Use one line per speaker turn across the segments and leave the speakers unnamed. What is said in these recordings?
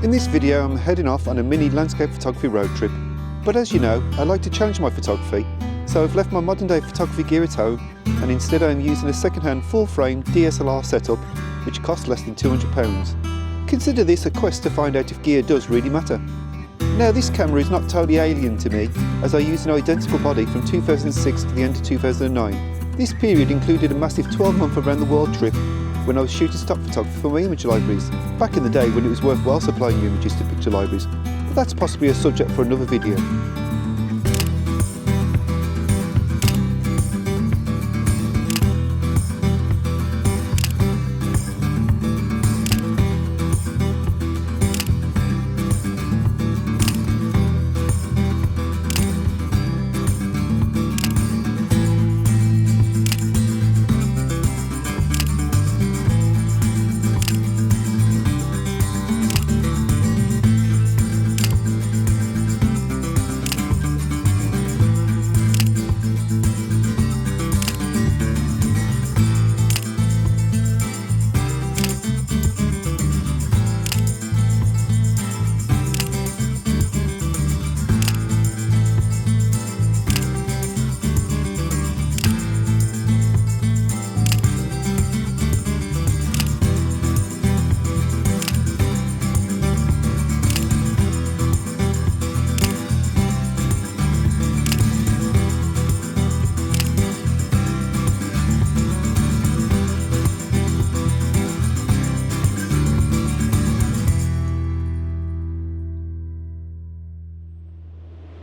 In this video I'm heading off on a mini landscape photography road trip, but as you know I like to challenge my photography, so I've left my modern day photography gear at home and instead I'm using a second-hand full frame DSLR setup which costs less than £200. Consider this a quest to find out if gear does really matter. Now this camera is not totally alien to me, as I use an identical body from 2006 to the end of 2009. This period included a massive 12-month around the world trip when I was shooting stock photography for my image libraries, back in the day when it was worthwhile supplying you images to picture libraries, but that's possibly a subject for another video.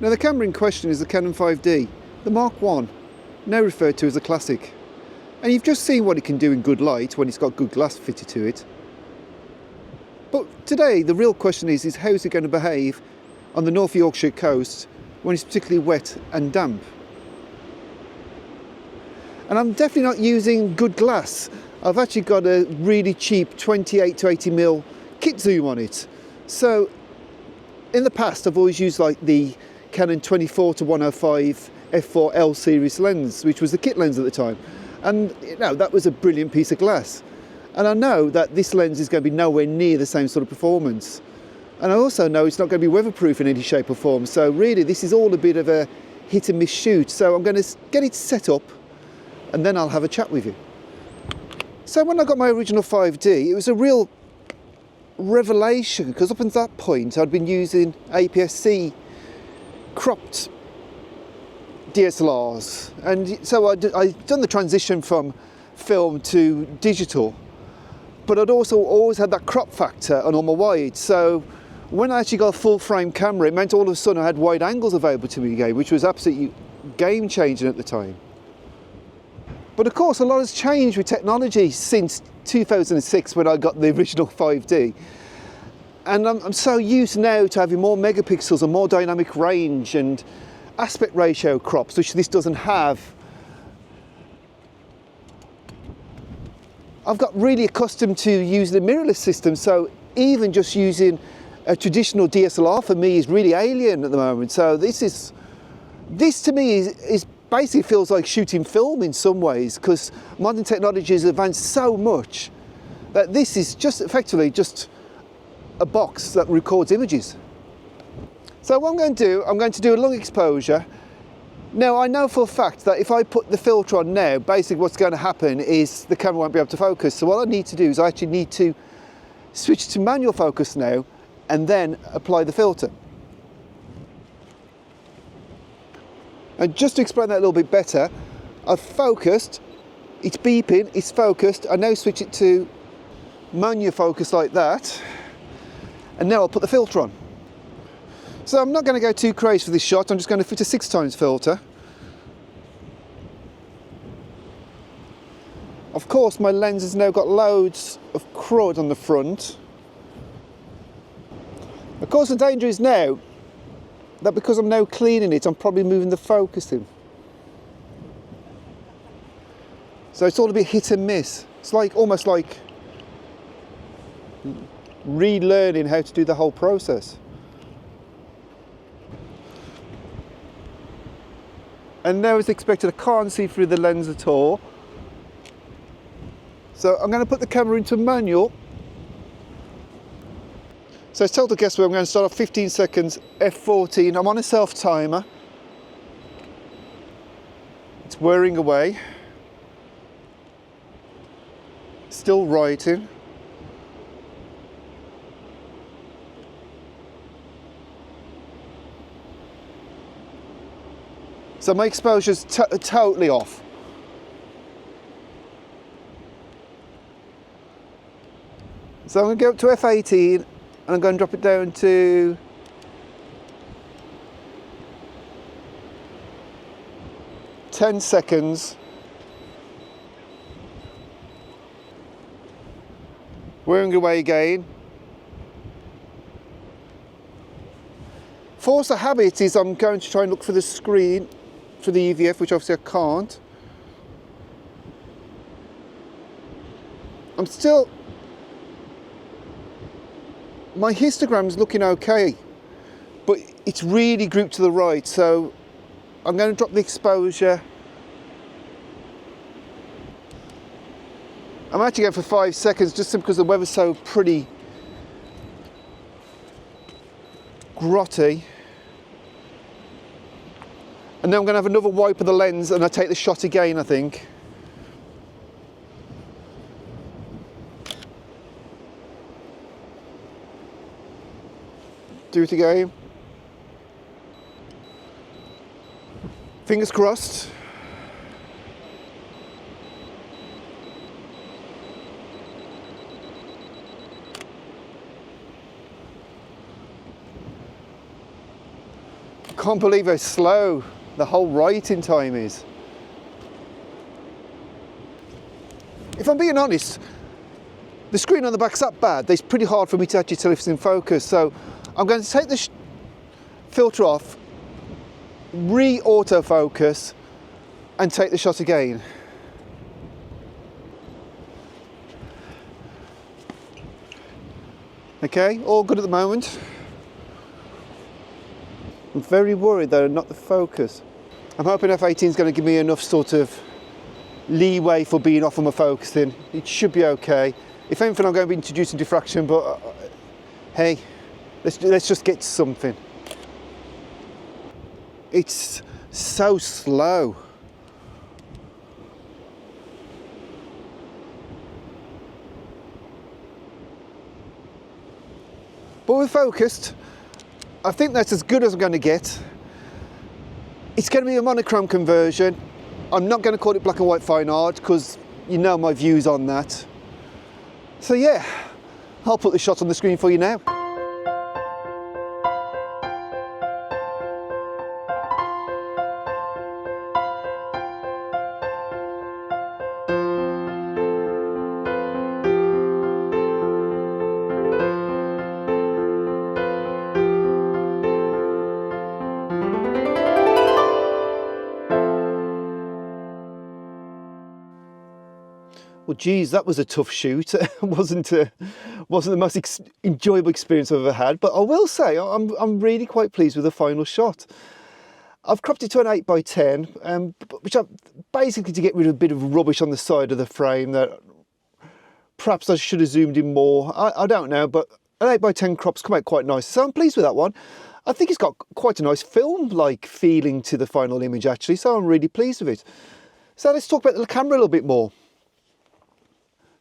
Now the camera in question is the Canon 5D, the Mark I, now referred to as a classic. And you've just seen what it can do in good light when it's got good glass fitted to it. But today the real question is how is it going to behave on the North Yorkshire coast when it's particularly wet and damp? And I'm definitely not using good glass. I've actually got a really cheap 28 to 80mm kit zoom on it. So in the past I've always used like the Canon 24 to 105 f4 L series lens, which was the kit lens at the time, and you know, that was a brilliant piece of glass, and I know that this lens is going to be nowhere near the same sort of performance, and I also know it's not going to be weatherproof in any shape or form, so really this is all a bit of a hit and miss shoot. So I'm going to get it set up and then I'll have a chat with you. So when I got my original 5D, it was a real revelation, because up until that point I'd been using APS-C cropped DSLRs, and so I'd done the transition from film to digital, but I'd also always had that crop factor on all my wides. So when I actually got a full frame camera, it meant all of a sudden I had wide angles available to me again, which was absolutely game changing at the time. But of course a lot has changed with technology since 2006 when I got the original 5D. And I'm so used now to having more megapixels and more dynamic range and aspect ratio crops, which this doesn't have. I've got really accustomed to using a mirrorless system, so even just using a traditional DSLR for me is really alien at the moment. So this to me is basically feels like shooting film in some ways, because modern technology has advanced so much that this is just effectively just a box that records images. So what I'm going to do a long exposure. Now I know for a fact that if I put the filter on now, basically what's going to happen is the camera won't be able to focus. So what I need to do is I actually need to switch to manual focus now and then apply the filter. And just to explain that a little bit better, I've focused, it's beeping, it's focused. I now switch it to manual focus like that. And now I'll put the filter on. So I'm not going to go too crazy for this shot, I'm just going to fit a 6x filter. Of course my lens has now got loads of crud on the front. Of course the danger is now that because I'm now cleaning it, I'm probably moving the focus in. So it's all a bit hit and miss. It's like almost like relearning how to do the whole process. And now as expected, I can't see through the lens at all. So I'm going to put the camera into manual So it's total guesswork. I'm going to start off 15 seconds, F14. I'm on a self timer. It's whirring away. Still writing. So my exposure's totally off. So I'm going to go up to F18 and I'm going to drop it down to 10 seconds. Whirring away again. Force of habit is I'm going to try and look for the screen for the EVF, which obviously I can't. I'm still, my histogram's looking okay, but it's really grouped to the right, so I'm going to drop the exposure. I'm actually going for 5 seconds just because the weather's so pretty grotty. And then I'm going to have another wipe of the lens and I take the shot again, I think. Do it again. Fingers crossed. Can't believe how slow the whole writing time is. If I'm being honest, the screen on the back's that bad that it's pretty hard for me to actually tell if it's in focus, so I'm going to take the filter off, re-autofocus and take the shot again. Okay, all good at the moment. I'm very worried though, not the focus. I'm hoping F18 is going to give me enough sort of leeway for being off on my focusing. It should be okay. If anything, I'm going to be introducing diffraction, but hey, let's just get something. It's so slow. But we're focused. I think that's as good as I'm going to get. It's going to be a monochrome conversion. I'm not going to call it black and white fine art because you know my views on that. So yeah, I'll put the shot on the screen for you now. Well, geez, that was a tough shoot. It wasn't the most enjoyable experience I've ever had, but I will say I'm really quite pleased with the final shot. I've cropped it to an 8x10, which I basically to get rid of a bit of rubbish on the side of the frame that perhaps I should have zoomed in more. I don't know, but an 8x10 crops come out quite nice, so I'm pleased with that one. I think it's got quite a nice film-like feeling to the final image actually, so I'm really pleased with it. So let's talk about the camera a little bit more.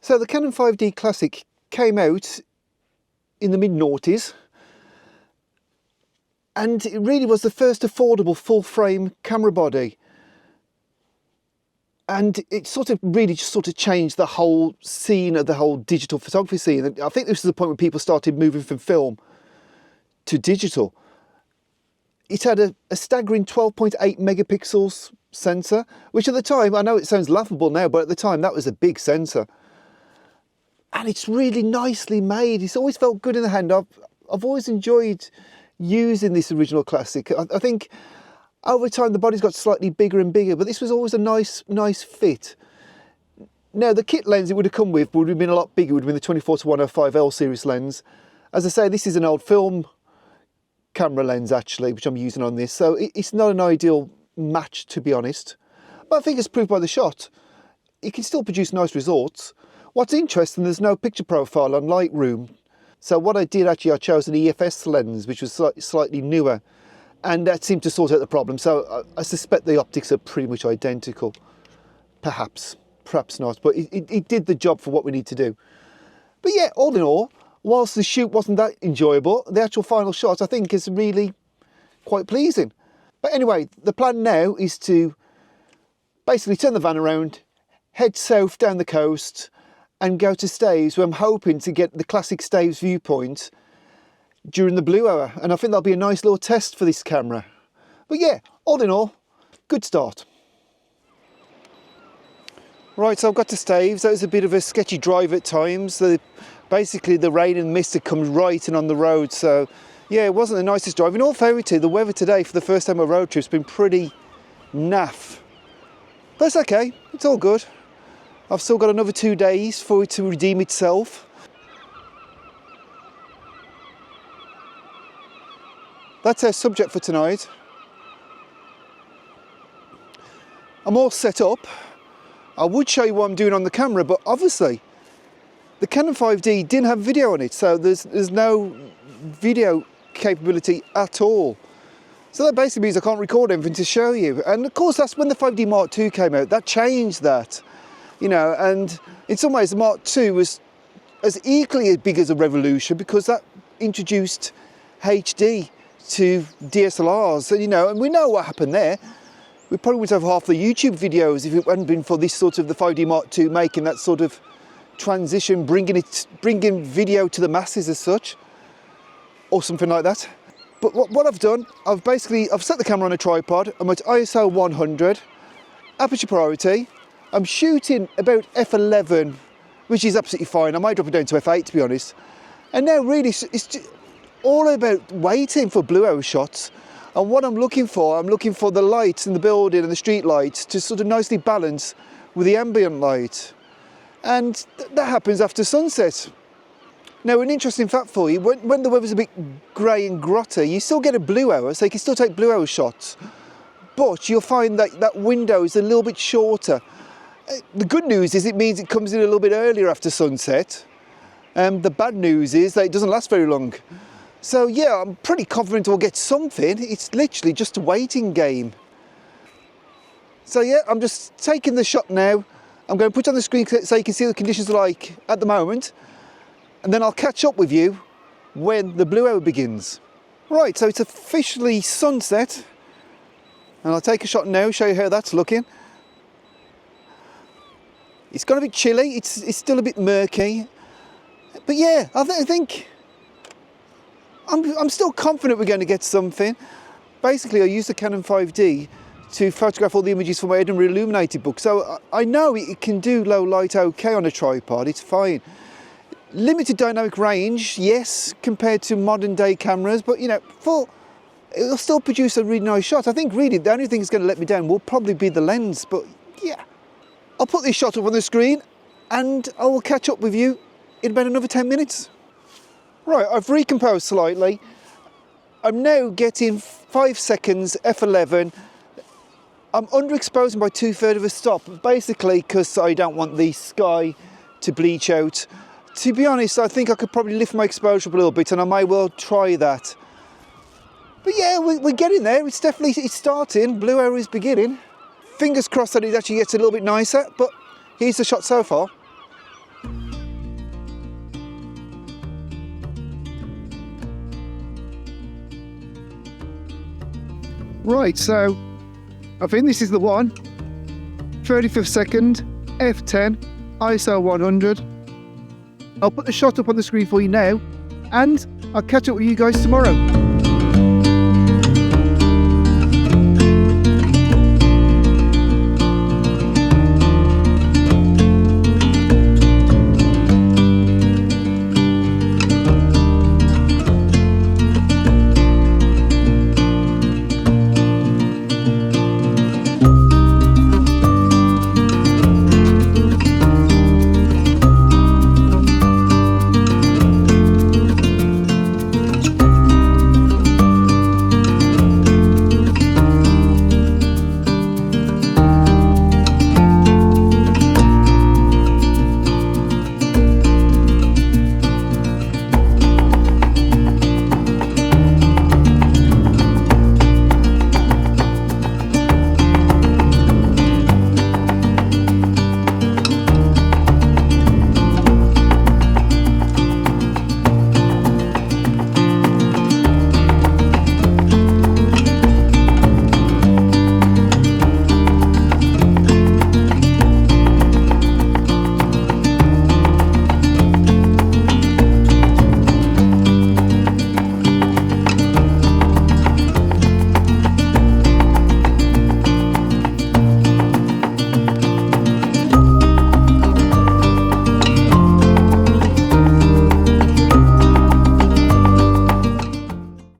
So the Canon 5D Classic came out in the mid-noughties and it really was the first affordable full-frame camera body. And it sort of really just sort of changed the whole scene of the whole digital photography scene. And I think this is the point when people started moving from film to digital. It had a staggering 12.8 megapixels sensor, which at the time, I know it sounds laughable now, but at the time that was a big sensor. And it's really nicely made. It's always felt good in the hand. I've always enjoyed using this original Classic. I think over time the body's got slightly bigger and bigger, but this was always a nice fit. Now the kit lens it would have come with would have been a lot bigger. It would have been the 24-105 L series lens. As I say, this is an old film camera lens actually, which I'm using on this, so it's not an ideal match to be honest. But I think it's proved by the shot. It can still produce nice results. What's interesting, there's no picture profile on Lightroom. So what I did actually, I chose an EFS lens, which was slightly newer, and that seemed to sort out the problem. So I suspect the optics are pretty much identical. Perhaps not, but it did the job for what we need to do. But yeah, all in all, whilst the shoot wasn't that enjoyable, the actual final shot I think is really quite pleasing. But anyway, the plan now is to basically turn the van around, head south down the coast and go to Staves, where I'm hoping to get the classic Staves viewpoint during the blue hour. And I think that'll be a nice little test for this camera. But yeah, all in all, good start. Right, so I've got to Staves. That was a bit of a sketchy drive at times. Basically the rain and mist had come right in on the road. So yeah, it wasn't the nicest drive. In all fairness, the weather today for the first time on a road trip has been pretty naff. But it's okay, it's all good. I've still got another 2 days for it to redeem itself. That's our subject for tonight. I'm all set up. I would show you what I'm doing on the camera, but obviously the Canon 5D didn't have video on it, so there's no video capability at all. So that basically means I can't record anything to show you. And of course, that's when the 5D Mark II came out. That changed that. You know, and in some ways the Mark II was as equally as big as a revolution, because that introduced HD to DSLRs, and you know, and we know what happened there. We probably would have half the YouTube videos if it hadn't been for this sort of the 5D Mark II making that sort of transition, bringing video to the masses as such, or something like that. But what I've done, I've set the camera on a tripod. I'm at ISO 100, aperture priority. I'm shooting about f11, which is absolutely fine. I might drop it down to f8 to be honest. And now really it's all about waiting for blue hour shots. And what I'm looking for the lights in the building and the street lights to sort of nicely balance with the ambient light. And that happens after sunset. Now, an interesting fact for you, when the weather's a bit grey and grotty, you still get a blue hour, so you can still take blue hour shots. But you'll find that that window is a little bit shorter. The good news is it means it comes in a little bit earlier after sunset. The bad news is that it doesn't last very long. So yeah, I'm pretty confident we'll get something. It's literally just a waiting game. So yeah, I'm just taking the shot now. I'm going to put it on the screen so you can see what the conditions are like at the moment. And then I'll catch up with you when the blue hour begins. Right, so it's officially sunset. And I'll take a shot now, show you how that's looking. It's got a bit chilly, it's still a bit murky. But yeah, I think I'm still confident we're going to get something. Basically, I used the Canon 5D to photograph all the images for my Edinburgh Illuminated book. So I know it can do low light okay on a tripod, it's fine. Limited dynamic range, yes, compared to modern day cameras, but you know, it'll still produce a really nice shot. I think really the only thing that's going to let me down will probably be the lens, but yeah. I'll put this shot up on the screen and I will catch up with you in about another 10 minutes. Right, I've recomposed slightly. I'm now getting 5 seconds f11. I'm underexposing by 2/3 of a stop, basically because I don't want the sky to bleach out. To be honest, I think I could probably lift my exposure up a little bit, and I may well try that. But yeah, we're getting there. It's starting. Blue hour is beginning. Fingers crossed that it actually gets a little bit nicer, but here's the shot so far. Right, so I think this is the one. 35th second, f10, ISO 100. I'll put the shot up on the screen for you now, and I'll catch up with you guys tomorrow.